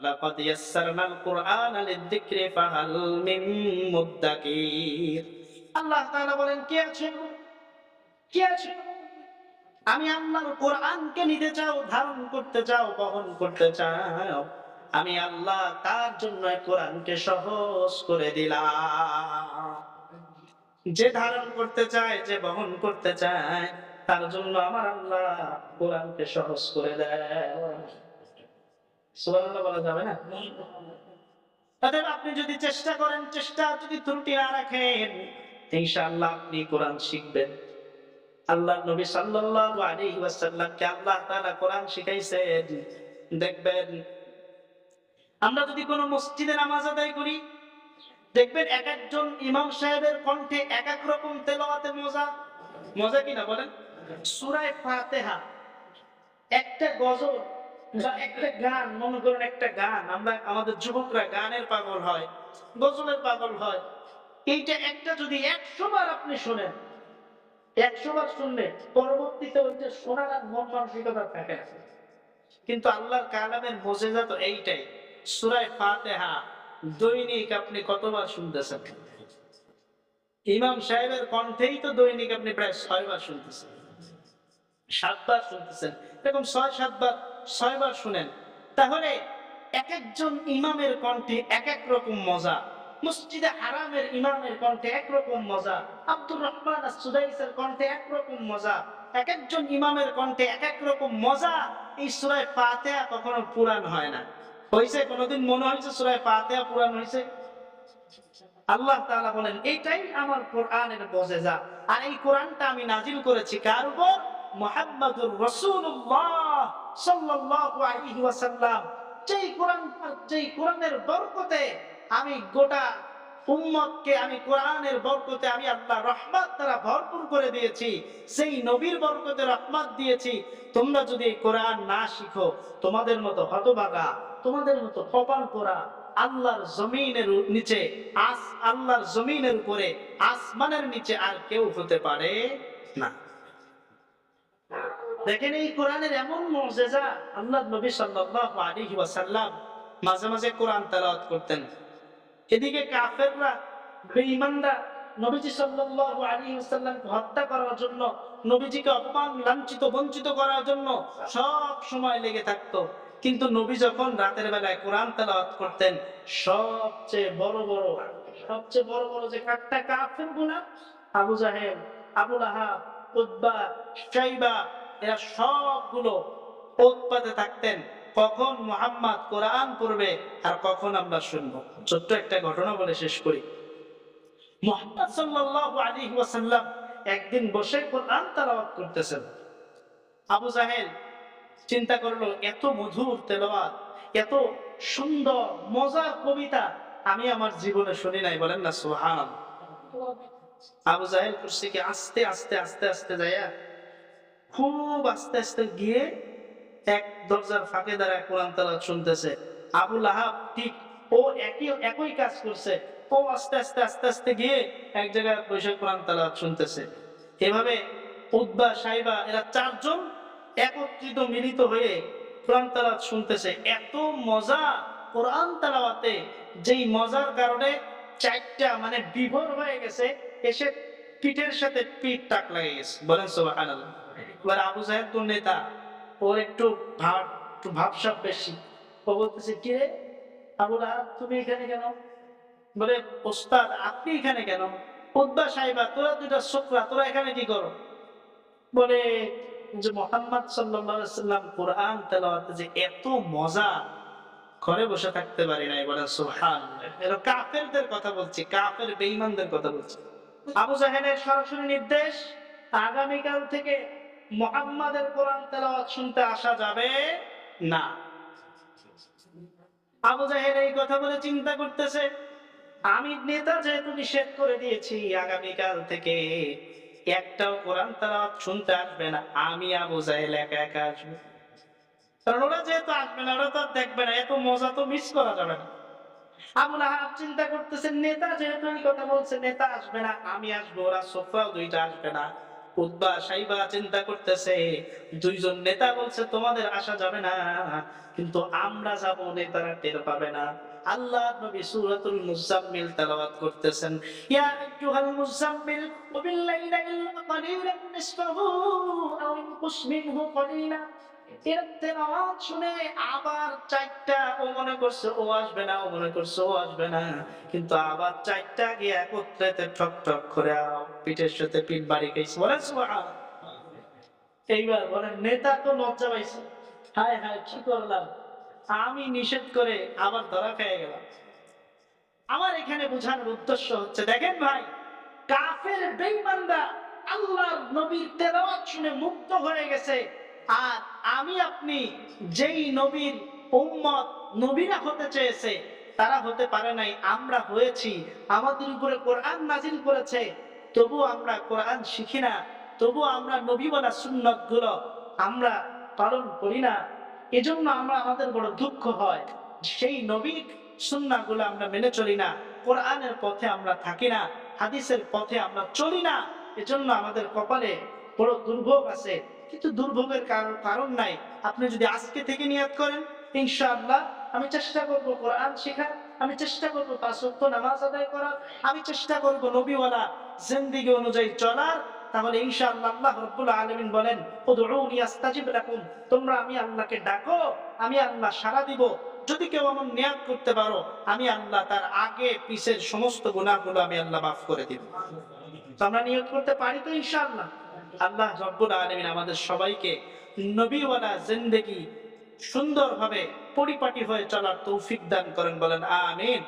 লাকাদ ইয়াসসারনাল কুরআনা লিয-যিকরি ফাহাল মিন মুদ্দাকির। আল্লাহ তাআলা বলেন, কে আছে, কে আছে? আমি আল্লাহর কোরআনকে নিতে চাও, ধারণ করতে চাও, বহন করতে চাও, আমি আল্লাহ তার জন্য কোরআনকে সহজ করে দিলাম। যে ধারণ করতে চায়, যে বহন করতে চায়, তার জন্য আমার আল্লাহ কোরআনকে সহজ করে দেয়। সুবহানাল্লাহ বলা যাবে না? অতএব আপনি যদি চেষ্টা করেন, চেষ্টা যদি ত্রুটি না রাখেন, ইনশাআল্লাহ আপনি কোরআন শিখবেন। আল্লাহ নবী সাল্লাল্লাহু আলাইহি ওয়াসাল্লামকে আল্লাহ তাআলা কোরআন শিখাইছেন। দেখবেন আমরা যদি কোনো মসজিদে নামাজ আদায় করি, দেখবেন এক একজন ইমাম সাহেবের কণ্ঠে এক এক রকম তেলাওয়াতে মজা। মজা কিনা বলেন? সূরা ফাতিহা একটা গজল বা একটা গান, মনে করেন একটা গান, আমরা আমাদের যুবকরা গানের পাগল হয়, গজলের পাগল হয়। এইটা একটা যদি 100 বার আপনি শোনেন, 100 বার শুনলে পরবর্তীতে ওইটা শোনার আর মন মানসিকতা থাকে না। কিন্তু আল্লাহর কালামের মুজিজা তো এইটাই। সূরা ফাতিহা দৈনিক আপনি কতবার শুনতেছেন? ইমাম সাহেবের কণ্ঠেই তো দৈনিক আপনি প্রায় 6 বার শুনতেছেন, 7 বার শুনতেছেন, এরকম 6-7 বার, 6 বার শুনেন। তাহলে এক একজন ইমামের কণ্ঠে এক এক রকম মজা। মসজিদে হারামের ইমামের কণ্ঠে একরকম মজা, আব্দুর রহমান আস-সুদাইসের কণ্ঠে একরকম মজা, এক একজন ইমামের কণ্ঠে এক এক রকম মজা। এই সূরা ফাতিহা কখনো পুরান হয় না। হইছে কোনদিন মনে হয়েছে সূরা ফাতিহা পুরান হয়েছে? আল্লাহ তাআলা বলেন, এটাই আমার কোরআনের মুজিজা। আর এই কোরআনটা আমি নাজিল করেছি কার উপর? মুহাম্মাদুর রাসূলুল্লাহ সাল্লাল্লাহু আলাইহি ওয়াসাল্লাম। যেই কোরআনের বরকতে আমি গোটা উম্মতকে, আমি কোরআনের বরকতে আমি আল্লাহ রহমত দ্বারা ভরপুর করে দিয়েছি, সেই নবীর বরকতে রহমত দিয়েছি। তোমরা যদি এই কোরআন না শিখো, তোমাদের মতো হতভাগা, তোমাদের মতো কপাল পোড়া আল্লাহর জমিনের নিচে, আল্লাহর জমিনের উপরে, আসমানের নিচে আর কেউ হতে পারে না। দেখেন এই কোরআনের এমন মুজিজা, আল্লাহর নবী সাল্লাল্লাহু আলাইহি ওয়াসাল্লাম মাঝে মাঝে কোরআন তেলাওয়াত করতেন। এদিকে কাফেররা, বেঈমানরা নবীজি সাল্লাল্লাহু আলাইহি ওয়াসাল্লামকে হত্যা করার জন্য, নবীজিকে অপমান, লাঞ্ছিত, বঞ্চিত করার জন্য সব সময় লেগে থাকতো। কিন্তু নবী যখন রাতের বেলায় কোরআন তেলাওয়াত করতেন, সবচেয়ে বড় বড় যে কাট্টা কাফেরগুলো, আবু জাহেল, আবু লাহাব, উতবা, শাইবা, এরা সবগুলো উৎপাতে থাকতেন কখন মুহাম্মদ কোরআন পড়বে আর কখন আমরা শুনবো। ছোট্ট একটা ঘটনা বলে শেষ করি। মুহাম্মদ সাল্লাল্লাহু আলাইহি ওয়াসাল্লাম একদিন বসে কোরআন তেলাওয়াত করতেছেন। আবু জাহেল চিন্তা করলো, এত মধুর তেলাওয়াত, এত সুন্দর মজার কবিতা আমি আমার জীবনে শুনি নাই। বলেন না সুবহানাল্লাহ। আবু জাহেল করছে কি, আস্তে আস্তে আস্তে আস্তে যাইয়া, খুব আস্তে আস্তে গিয়ে এক দরজার ফাঁকে দাঁড়ায় কোরআন তেলাওয়াত শুনতেছে। আবু লাহাব ঠিক ও একই কাজ করছে, ও আস্তে আস্তে আস্তে আস্তে গিয়ে এক জায়গায় বসে কোরআন তেলাওয়াত শুনতেছে। এভাবে উতবা, শাইবা এরা চারজন একত্রিত, মিলিত হয়ে কোরআন তেলাওয়াত শুনতেছে। এত মজা কোরআন তেলাওয়াতে, যেই মজার কারণে চারটা মানে বিভোর হয়ে গেছে, এসে পিঠের সাথে পিঠ টাক লেগে গেছে। বলেন সুবহানাল্লাহ। এবার আবু জাহেল তো নেতা, ওর একটু ভাবসাব বেশি। ও বলতেছে, কে আবু লাহাব, তুমি এখানে কেন? বলে, ওস্তাদ আপনি এখানে কেন? উতবা, শাইবা, তোরা দুইটা ছোকরা, তোরা এখানে কি করো? বলে যে মুহাম্মদ সাল্লাল্লাহু আলাইহি ওয়াসাল্লাম কোরআন তেলাওয়াতে যে এত মজা, ঘরে বসে থাকতে পারি নাই। বলে সুবহানাল্লাহ। এরা কাফেরদের কথা বলছি, কাফের বেঈমানদের কথা বলছি। আবু জাহেলের সরাসরি নির্দেশ, আগামীকাল থেকে মুহাম্মাদের কোরআন তেলাওয়াত শুনতে আসা যাবে না। আবু জাহেল এই কথা বলে চিন্তা করতেছে, আমি নেতা যেহেতু নিষেধ করে দিয়েছি, আগামীকাল থেকে একটাও কোরআন তেলাওয়াত শুনতে আসবে না, আমি আবু জাহেল একা একা আসবো। কারণ ওরা যেহেতু আসবে না, ওরা তো দেখবে না, এত মজা তো মিস করা যাবে না। আবু লাহাব চিন্তা করতেছেন, নেতা যেহেতু এই কথা বলছে, নেতা আসবে না, আমি আসবো, ওরা সোফরাও দুইটা আসবে না, উতবা সাইবা চিন্তা করতেছে, দুইজন নেতা বলছে তোমাদের আসা যাবে না, কিন্তু আমরা যাব, নেতারা টের পাবে না। আল্লাহ নবী সূরাতুল মুজাম্মিল তেলাওয়াত করতেছেন, ইয়া আইয়ুহাল মুজাম্মিল কুমিল লাইলা ইল্লা কালিলান নিসফাহু আও ইনকুস মিনহু কালিলা। এর তেলাওয়াত শুনে আবার চারটা, ও মনে করছে ও আসবে না, ও মনে করছে ও আসবে না, কিন্তু আবার চারটা গিয়ে একত্রে ঠক ঠক করে পিঠের সাথে পিঠ বাড়ি খাইছে। বলেন সুবহানাল্লাহ। এইবার বলেন নেতা তো লজ্জা পাইছে, হায় হায় কি করলাম, আমি নিষেধ করে আবার ধরা খেয়ে গেলাম। আমার এখানে বোঝানোর উদ্দেশ্য হচ্ছে, দেখেন ভাই, কাফের বেঈমানরা আল্লাহর নবীর তেলাওয়াত শুনে মুগ্ধ হয়ে গেছে, আর আমি আপনি যেই নবীর উম্মত, নবীরা হতে চেয়েছে তারা হতে পারে নাই, আমরা হয়েছি। আমাদের উপরে কোরআন নাজিল করেছে, তবু আমরা কোরআন শিখি না, তবু আমরা নবী বলা সুন্নাত গুলো আমরা পালন করি না। এজন্য আমাদের বড় দুঃখ হয়, সেই নবীর সুন্নাহ গুলো আমরা মেনে চলি না, কোরআনের পথে আমরা থাকি না, হাদিসের পথে আমরা চলি না। এজন্য আমাদের কপালে বড় দুর্ভোগ আছে। কিন্তু দুর্ভোগের কারণ নাই। আপনি যদি আজকে থেকে নিয়ত করেন, ইনশাআল্লাহ আমি চেষ্টা করব কোরআন শেখার, আমি চেষ্টা করব ৫ ওয়াক্ত নামাজ আদায় করার, আমি চেষ্টা করব নবীওয়ালা জিন্দেগি অনুযায়ী চলার, তাহলে ইনশাআল্লাহ আল্লাহ রাব্বুল আলামিন বলেন, উদউনি আস্তাজিব লাকুম, তোমরা আমি আল্লাহকে ডাকো, আমি আল্লাহ সাড়া দিব। যদি কেউ এমন নিয়ত করতে পারো, আমি আল্লাহ তার আগে পিছের সমস্ত গুনাহগুলো আমি আল্লাহ মাফ করে দিব। তো আমরা নিয়ত করতে পারি তো ইনশাআল্লাহ। আল্লাহ রাব্বুল আলামিন আমাদের সবাইকে নবীওয়ালা জিন্দেগি সুন্দরভাবে পরিপাটি হয়ে চলার তৌফিক দান করেন, বলেন আমিন।